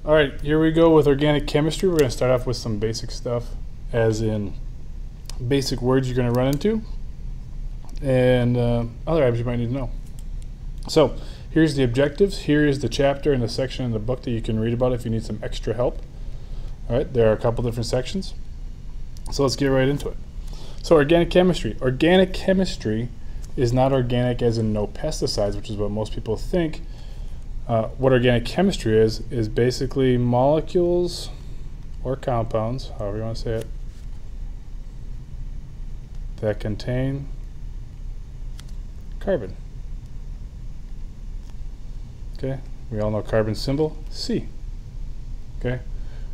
All right, here we go with organic chemistry. We're going to start off with some basic stuff, as in basic words you're going to run into and other items you might need to know. So here's the objectives. Here is the chapter and the section in the book that you can read about if you need some extra help. All right, there are a couple different sections. So let's get right into it. So organic chemistry. Organic chemistry is not organic as in no pesticides, which is what most people think. What organic chemistry is basically molecules or compounds, however you want to say it, that contain carbon. Okay, we all know carbon symbol, C. Okay,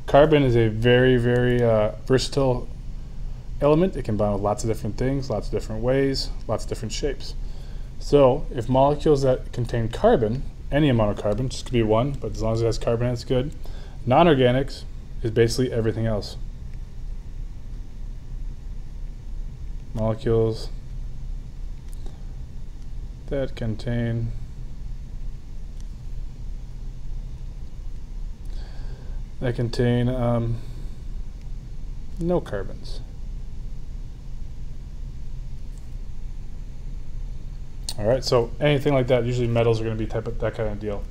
carbon is a very, very versatile element. It can bond with lots of different things, lots of different ways, lots of different shapes. So if molecules that contain carbon, any amount of carbon, just could be one, but as long as it has carbon, it's good. Non-organics is basically everything else. Molecules that contain no carbons. All right, so anything like that, usually metals are going to be that kind of deal.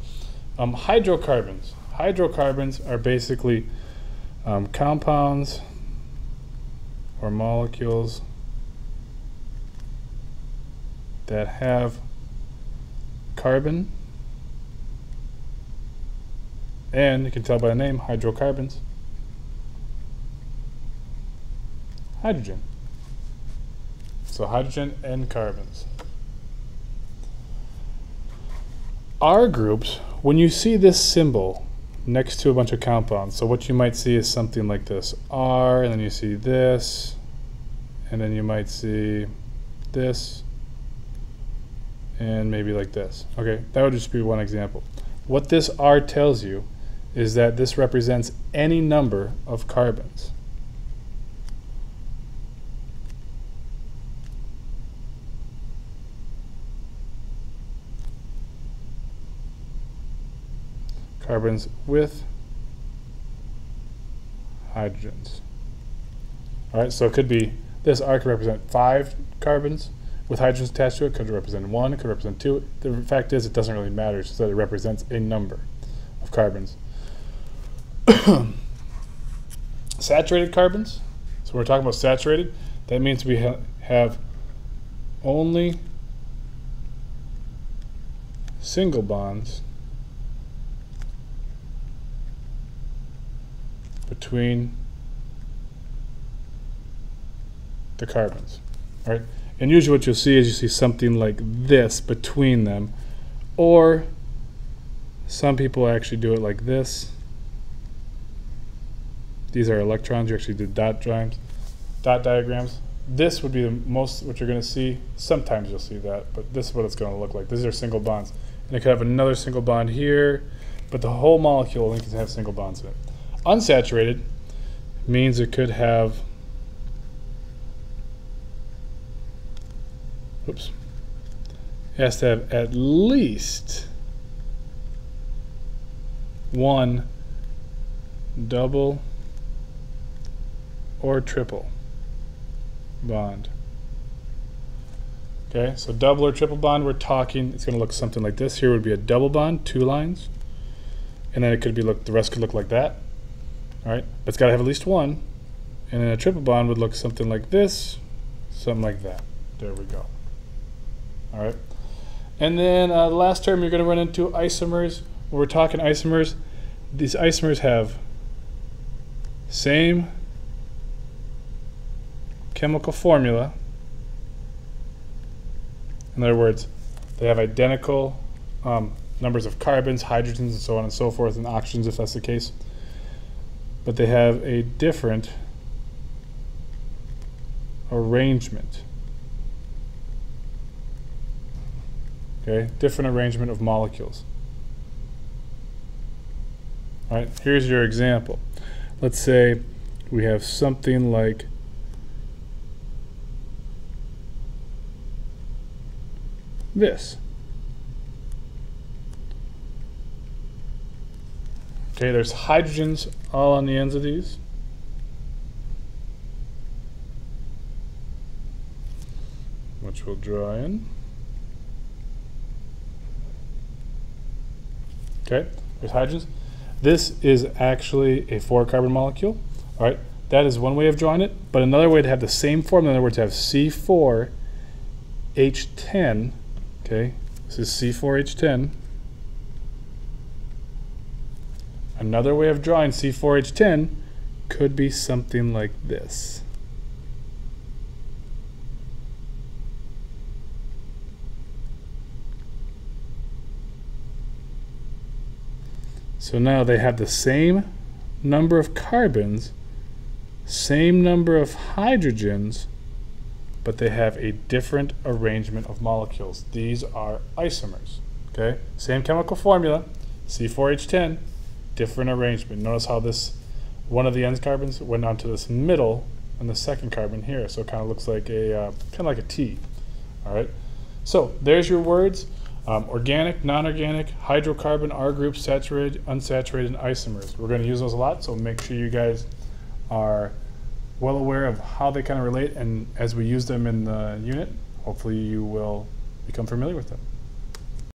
Hydrocarbons. Hydrocarbons are basically compounds or molecules that have carbon, and you can tell by the name, hydrocarbons, hydrogen. So hydrogen and carbons. R groups, when you see this symbol next to a bunch of compounds, so what you might see is something like this, R, and then you see this, and then you might see this, and maybe like this. Okay, that would just be one example. What this R tells you is that this represents any number of carbons. Carbons with hydrogens. All right, so it could be, this R could represent 5 carbons with hydrogens attached to it, could represent 1, it could represent 2. The fact is, it doesn't really matter, it's just that it represents a number of carbons. Saturated carbons, so when we're talking about saturated, that means we have only single bonds between the carbons. All right, and usually what you'll see is you see something like this between them, or some people actually do it like this. These are electrons. You actually do dot diagrams. This would be the most what you're going to see. Sometimes you'll see that, but this is what it's going to look like. These are single bonds, and it could have another single bond here, but the whole molecule only can have single bonds in it. Unsaturated means it could have, oops, it has to have at least one double or triple bond. Okay, so double or triple bond, we're talking, it's going to look something like this. Here would be a double bond, 2 lines, and then it could be, the rest could look like that. All right, but it's got to have at least one, and then a triple bond would look something like this, something like that. There we go. All right, and then the last term you're going to run into isomers. When we're talking isomers, these isomers have same chemical formula. In other words, they have identical numbers of carbons, hydrogens, and so on and so forth, and oxygens if that's the case. But they have a different arrangement. Okay, different arrangement of molecules. All right, here's your example. Let's say we have something like this. Okay, there's hydrogens all on the ends of these. Which we'll draw in. Okay, there's hydrogens. This is actually a 4-carbon molecule. All right, that is one way of drawing it, but another way to have the same form, in other words, to have C4H10, okay, this is C4H10. Another way of drawing C4H10 could be something like this. So now they have the same number of carbons, same number of hydrogens, but they have a different arrangement of molecules. These are isomers, okay? Same chemical formula, C4H10, different arrangement. Notice how this, one of the ends carbons went onto this middle and the second carbon here. So it kind of looks like a, T, all right? So there's your words. Organic, non-organic, hydrocarbon, R group, saturated, unsaturated, and isomers. We're going to use those a lot, so make sure you guys are well aware of how they kind of relate, and as we use them in the unit, hopefully you will become familiar with them.